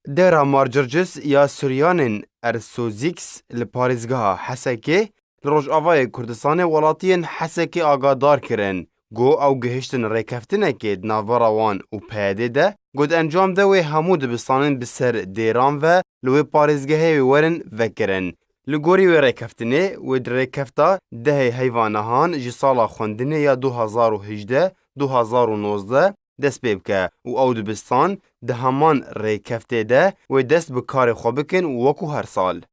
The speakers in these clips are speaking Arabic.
ديرا مارجرجس يا سوريانين ارسوزيكس لباريزگاه حسكي لروج آوای کردستان ولاتین حسکی آگادار کرن گو او گهشتن ریکفتنه که ناورا وان و پیده ده گود انجام ده و همو دبستانن بسر دیران و لوی پارزگهی ورن وکرن لگوری و ریکفتنه و در ریکفتا ده حیوانهان جی سالا خوندنه یا 2018 2019 دست بیبکه و او دبستان ده همان ریکفته ده و دست بکار خواه بکن وکو هر سال.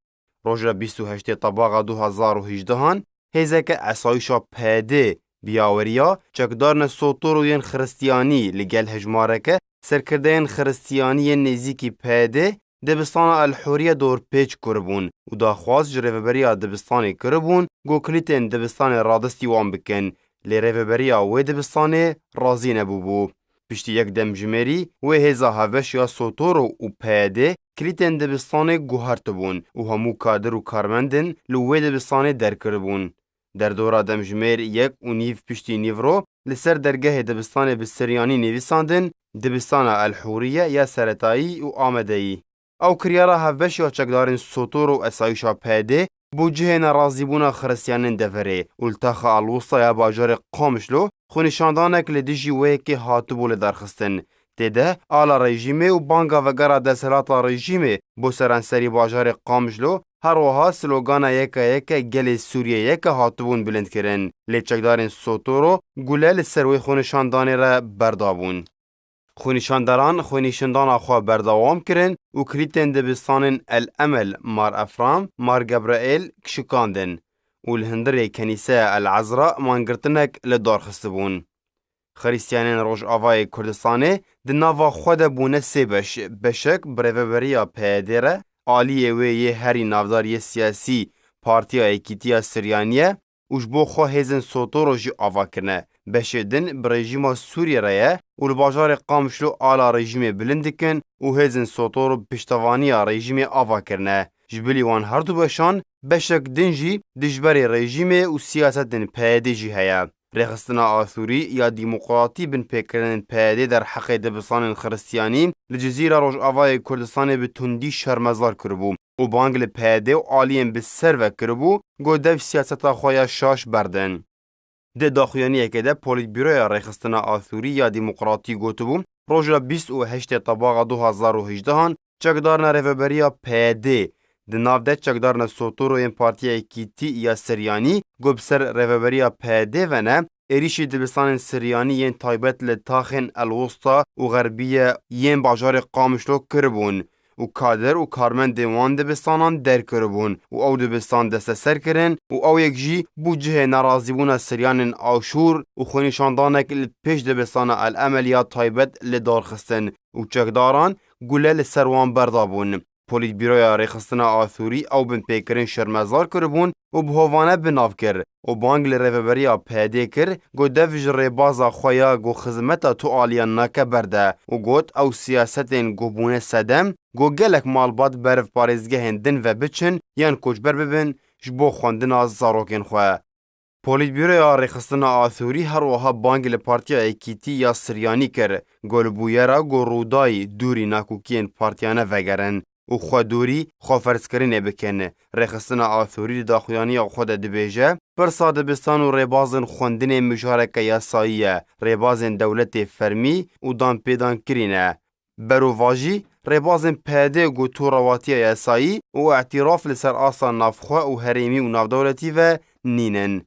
روژا 28 طباقه 2018 هزک اسایشا پیده بیاوریا چکدارن سوتوروین خرستیانی لگل هجمارکه سرکردین خرستیانی نزیکی پیده دبستان الحوریه دور پیچ کربون و داخواست جریفبریا دبستانی کربون گو کلیتین دبستان رادستی وان بکن لیریفبریا و دبستان رازی نبوبو. پشتی یک دمجمری و هزا هفش یا سوتورو و پیده کلیتن دبستان گوهرت بون و همو کادر و کارمندن لوه دبستان در کربون. در دورا دمجمر یک و نیف پشتی نیورو لسر درگه دبستان بسریانی نویساندن دبستان الحوریه یا سرطایی و آمدهی. او کریارا هفش یا چکدارن سوتورو اسایشا پیده بوجه نرازیبونا خرسیانن دفره التاخ الوسطا یا باجار قامشلو خونشاندانک لدیجی ویکی هاتبو لدرخستن. تده آلا رژیمه و بانگا وگرا دسلاتا رژیمه بو سرانسری باجار قامشلو هر وها سلوگانا یکا گل سوریه یکا هاتبون بلند کرن. لیچکدارن سوتورو گوله لسروی خونشاندانه را بردابون. خونشانداران خونشاندان آخوا بردوام کرن و کریتن دبستانن الامل مار افرام مار گبرائیل کشکاندن و الهندر کنیسه العذراء مانگرتنک لدار خستبون. خریستیانین روش آوای کردستانه دناوا خود بونه سی بشک بریوبریا پیدره آلیه و یه هری نافداری سیاسی پارتیا ایکیتیا سریانیه اوش بو خو هزن سوتو رو جی آوا کرنه بشدن برژیما سوریه رایه و لباجار قامشلو آلا رژیم بلندکن و هزن سوتو رو پشتوانی رژیم آوا کرنه جبلی وان هر دو بشان بشک دنجی دجبری رژیم و سیاستن پیده جی هیا. رخصتنا آثوری یا دیموقراطی بن پیکرن پیده در حق دبستان خرستیانی لجزیره روش آوای کردستان به تندی شرمزار کربو و بانگل پیده و آلیم به سر و کربو گودف سیاست خواه شاش بردن. ده داخویانیه که ده پولیت بیروی رخصتنا آثوری یا دیموقراطی گوتبو روش 28 طباق 2018 چکدارن ریوبریا پیده د ناوده چکدارن سوتورو این پارتیا کیتی یا سریانی گو بسر ریوبریا پیده ونه ایریشی دبستان سریانی ین تایبت لتاخن الوسطا و غربیه ین باجار قامشلو کربون و کادر و کارمند وان دبستانان در کربون و او دبستان دست سر کرن و او یک جی بوجه نرازیبون سریان آشور و خونیشاندانک پیش دبستان العملیات تایبت لدار خستن و چکداران گوله لسروان بردابون. پولیت بیروی رخصتنا آثوری او بن پیکرین شرمزار کربون و بهوانه بناف کر و بانگل ریوبریا پیده کر گو دفج ریبازا خویا گو خزمتا تو آلیان ناکه برده و گوت او سیاستین گو بونه سدم گو گلک مالبات برف پارزگه هندن و بچن یان کوچبر ببن جبو خوندن از زاروکین خواه. پولیت بیروی رخصتنا آثوری هر وها بانگل پارتیا ایکیتی یا سریانی کر گل بویرا گو رودای دوری ناکوکین پارتیانه وگرن و خودوری خافرسکرین بکنه. رخصتنا آثوری داخویانی خود دبیجه پر دبستان و ریبازن خوندن مشارکه یاساییه ریبازن دولت فرمی و دان پیدان کرینه. برواجی ریبازن پیده گو تو رواتی یاسایی و اعتراف لسر آسان نافخواه و حریمی و نافدولتی و نینن.